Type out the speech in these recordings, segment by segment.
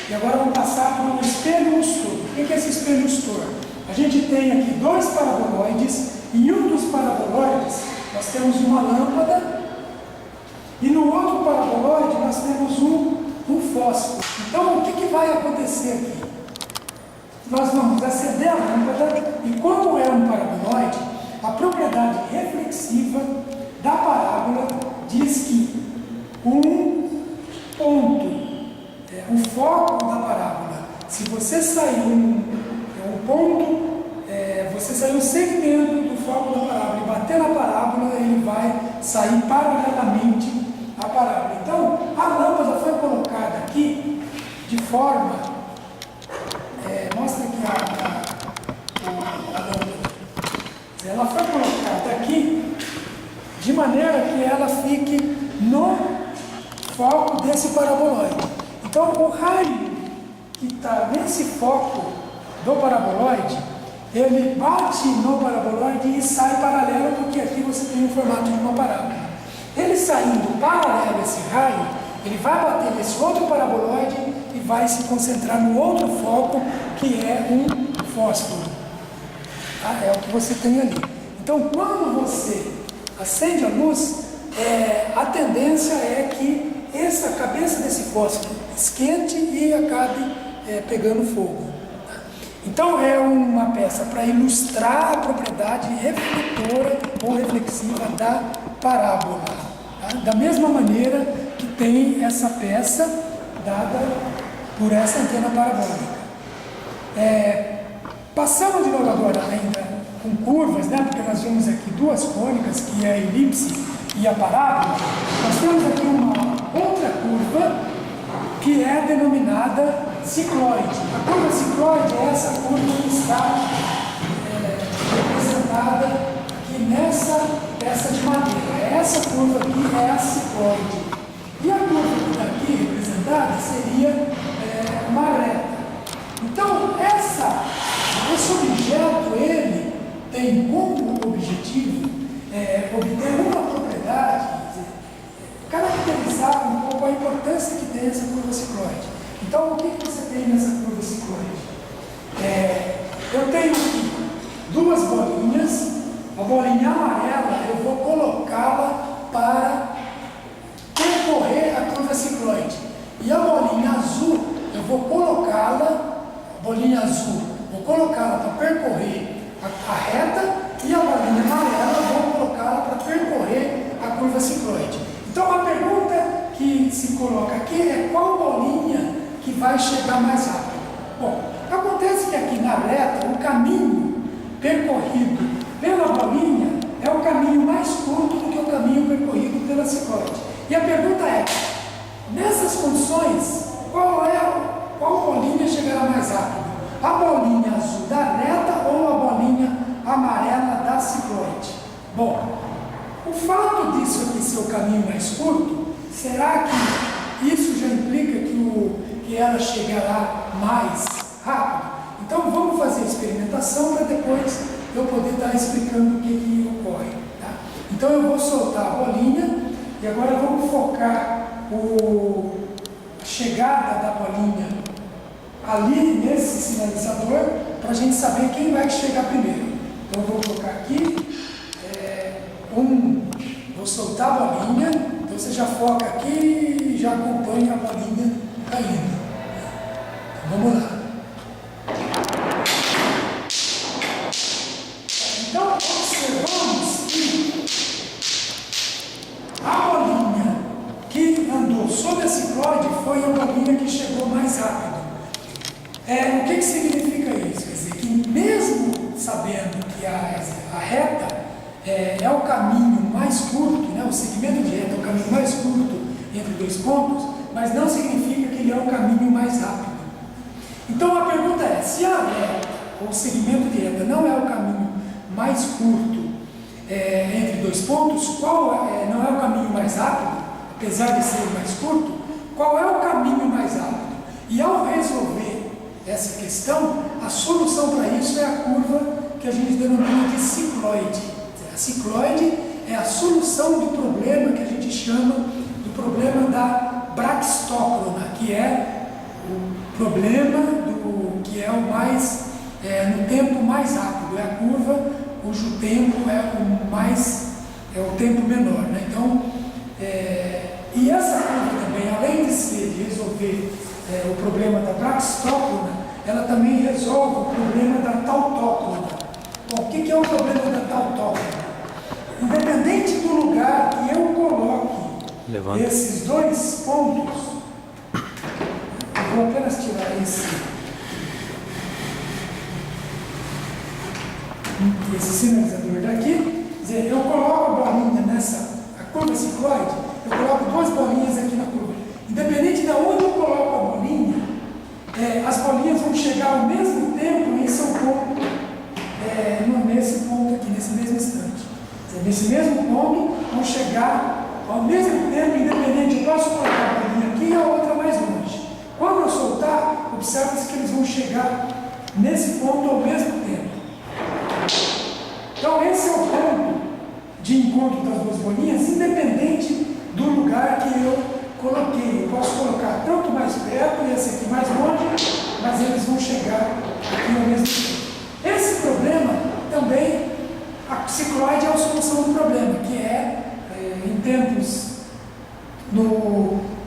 E agora vamos passar para um espelho-lustor. O que é esse espelho-lustor? A gente tem aqui dois paraboloides, e em um dos paraboloides nós temos uma lâmpada, e no outro paraboloide nós temos um fósforo. Então o que vai acontecer aqui? Nós vamos acender a lâmpada, e como é um paraboloide, a propriedade reflexiva da parábola diz que um ponto, o foco da parábola, se você sair você sair um segmento do foco da parábola e bater na parábola, ele vai sair paralelamente à parábola. Então, a lâmpada foi colocada aqui de forma, mostra aqui a lâmpada, ela foi colocada aqui de maneira que ela fique no foco desse paraboloide. Então, o raio que está nesse foco do paraboloide, ele bate no paraboloide e sai paralelo, porque aqui você tem o formato de uma parábola. Ele saindo paralelo a esse raio, ele vai bater nesse outro paraboloide e vai se concentrar no outro foco, que é um fósforo. Tá? É o que você tem ali. Então, quando você acende a luz, a tendência é que essa cabeça desse fósforo esquente e acabe pegando fogo. Então é uma peça para ilustrar a propriedade refletora ou reflexiva da parábola. Tá? Da mesma maneira que tem essa peça dada por essa antena parabólica. Passamos de novo agora ainda com curvas, né? Porque nós vimos aqui duas cônicas, que é a elipse e a parábola. Nós temos aqui uma outra curva que é denominada cicloide. A curva cicloide é essa curva que está representada aqui nessa peça de madeira. Essa curva aqui é a cicloide. E a curva que está aqui representada seria uma reta. Então, esse objeto, ele tem como objetivo obter uma propriedade, caracterizar um pouco a importância que tem essa curva cicloide. Então, o que você tem nessa curva cicloide? Eu tenho aqui duas bolinhas. A bolinha amarela eu vou colocá-la para percorrer a curva cicloide. E a bolinha azul eu vou colocá-la, vou colocá-la para percorrer a reta, e a bolinha amarela eu vou colocá-la para percorrer a curva cicloide. Então a pergunta que se coloca aqui é qual bolinha que vai chegar mais rápido. Bom, acontece que aqui na reta o caminho percorrido pela bolinha é o caminho mais curto do que o caminho percorrido pela cicloide. E a pergunta é, nessas condições, qual bolinha chegará mais rápido? A bolinha azul da reta ou a bolinha amarela da cicloide? Bom, o fato disso aqui ser o caminho mais curto, será que isso já implica que ela chegará mais rápido? Então vamos fazer a experimentação para depois eu poder estar explicando o que ocorre. Tá? Então eu vou soltar a bolinha e agora vamos focar a chegada da bolinha ali nesse sinalizador para a gente saber quem vai chegar primeiro. Então eu vou colocar aqui, vou soltar a bolinha, então você já foca aqui e já acompanha a bolinha caindo. Então vamos lá. Então observamos que a bolinha que andou sob a cicloide foi a bolinha que chegou mais rápido. O que significa isso? Quer dizer, que mesmo sabendo que a reta é o caminho mais curto, né? O segmento de reta é o caminho mais curto entre dois pontos, mas não significa que ele é o caminho mais rápido. Então a pergunta é, se a reta, ou o segmento de reta, não é o caminho mais curto entre dois pontos, não é o caminho mais rápido, apesar de ser o mais curto, qual é o caminho mais rápido? E ao resolver essa questão, a solução para isso é a curva que a gente denomina de cicloide. A cicloide é a solução do problema que a gente chama do problema da braquistócrona, que é o problema do que é o mais, no tempo mais rápido, é a curva cujo tempo é o tempo menor, né? Então, e essa curva também, além de ser de resolver o problema da braxtóclona, ela também resolve o problema da tautóclona. Bom, o que é o problema da tautóclona? Independente do lugar que eu coloque esses dois pontos, eu vou apenas tirar esse sinalizador daqui, quer dizer, eu coloco a bolinha a curva cicloide, eu coloco duas bolinhas aqui na curva. Independente de onde eu coloco a bolinha, as bolinhas vão chegar ao mesmo tempo em seu ponto, nesse ponto aqui, nesse mesmo instante. Quer dizer, nesse mesmo ponto, vão chegar ao mesmo tempo, independente, eu posso colocar a bolinha aqui e a outra mais longe. Quando eu soltar, observe-se que eles vão chegar nesse ponto ao mesmo tempo. Então, esse é o ponto de encontro das duas bolinhas, independente do lugar que eu coloquei. Eu posso colocar tanto mais perto e esse aqui mais longe, mas eles vão chegar aqui ao mesmo tempo. Esse problema também, a cicloide é a solução do problema, que em tempos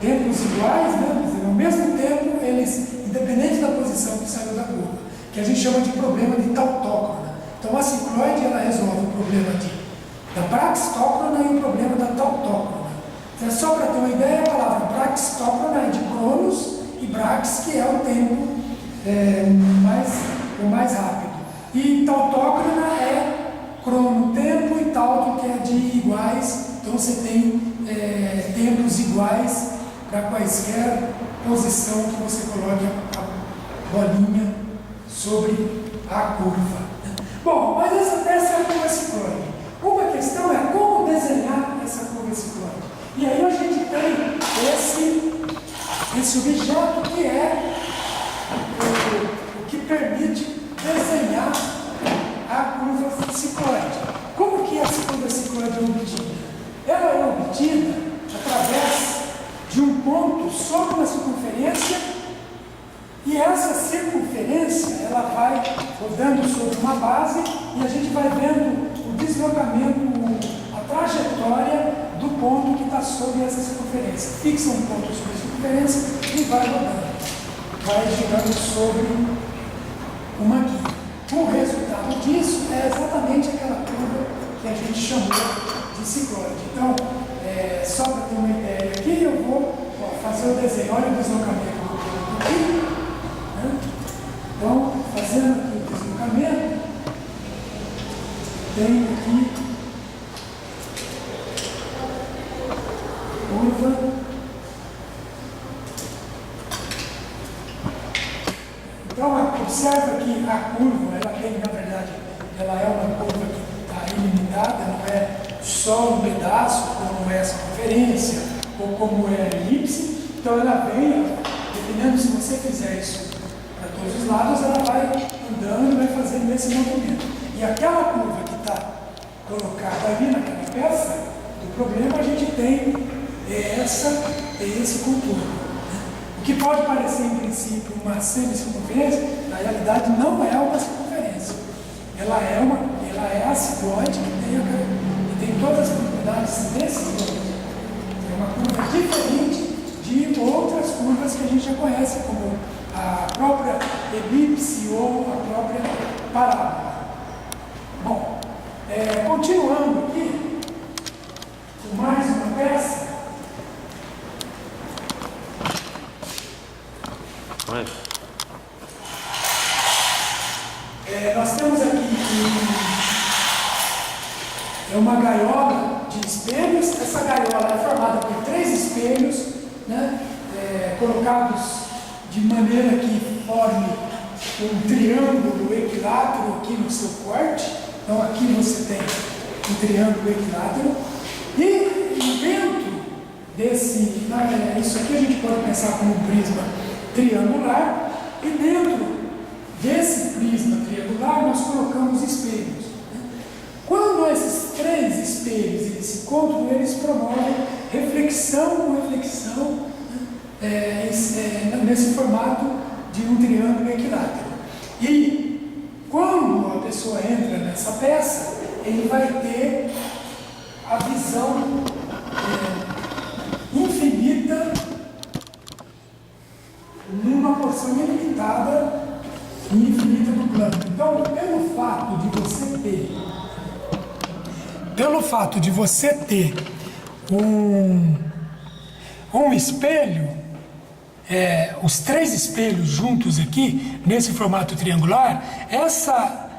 iguais, né? Ao mesmo tempo, eles, independente da posição que saiu da curva, que a gente chama de problema de tautóclona. Então, a cicloide, ela resolve o problema da braxtóclona e o problema da tautóclona. Então, só para ter uma ideia, a palavra braxtóclona é de cronos e brax, que é o tempo mais rápido. E tautóclona é crono, tempo, e tauto, que é de iguais. Então, você tem tempos iguais para quaisquer posição que você coloque a bolinha sobre a curva. Bom, mas essa é a curva cicloide. Uma questão é como desenhar essa curva cicloide. E aí a gente tem esse objeto que é o que permite desenhar a curva cicloide. Como que essa curva cicloide é obtida? Ela é obtida através de um ponto sobre uma circunferência, e essa circunferência ela vai rodando sobre uma base e a gente vai vendo o deslocamento, a trajetória do ponto que está sobre essa circunferência. Fixa um ponto sobre a circunferência e vai rodando, vai girando sobre uma guia. O resultado disso é exatamente aquela curva que a gente chamou de cicloide. Então, só para ter uma ideia aqui, eu vou fazer o desenho. Olha o deslocamento do ponto aqui. Né? Então, fazendo aqui o deslocamento, tem aqui curva. Então, observa que a curva, ela tem, na verdade, ela é uma curva que está ilimitada, não é só um pedaço, como é essa conferência, ou como é a elipse. Então, ela vem, dependendo se você fizer isso para todos os lados, ela vai andando e vai fazendo esse movimento. E aquela curva que está colocada ali naquela peça do problema, a gente tem esse contorno. O que pode parecer, em princípio, uma semicircunferência, na realidade não é uma circunferência. Ela é a cicloide que tem todas as propriedades desse cicloide. É uma curva diferente de outras curvas que a gente já conhece, como a própria elipse ou a própria parábola. Bom, continuando aqui, com mais uma peça. Nós temos aqui uma gaiola de espelhos. Essa gaiola é formada por 3 espelhos, né, colocados de maneira que forme um triângulo equilátero aqui no seu corte. Então aqui você tem um triângulo equilátero. E dentro desse, isso aqui a gente pode pensar como um prisma triangular, e dentro desse prisma triangular nós colocamos espelhos. Quando esses 3 espelhos eles se encontram, eles promovem reflexão com reflexão, nesse formato de um triângulo equilátero. E quando a pessoa entra nessa peça, ele vai ter a visão infinita numa porção ilimitada e infinita do plano. Então, pelo fato de você ter um espelho, os três espelhos juntos aqui, nesse formato triangular, essa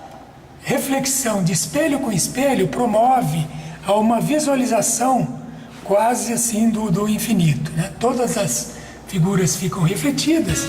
reflexão de espelho com espelho promove a uma visualização quase assim do infinito, né? Todas as figuras ficam refletidas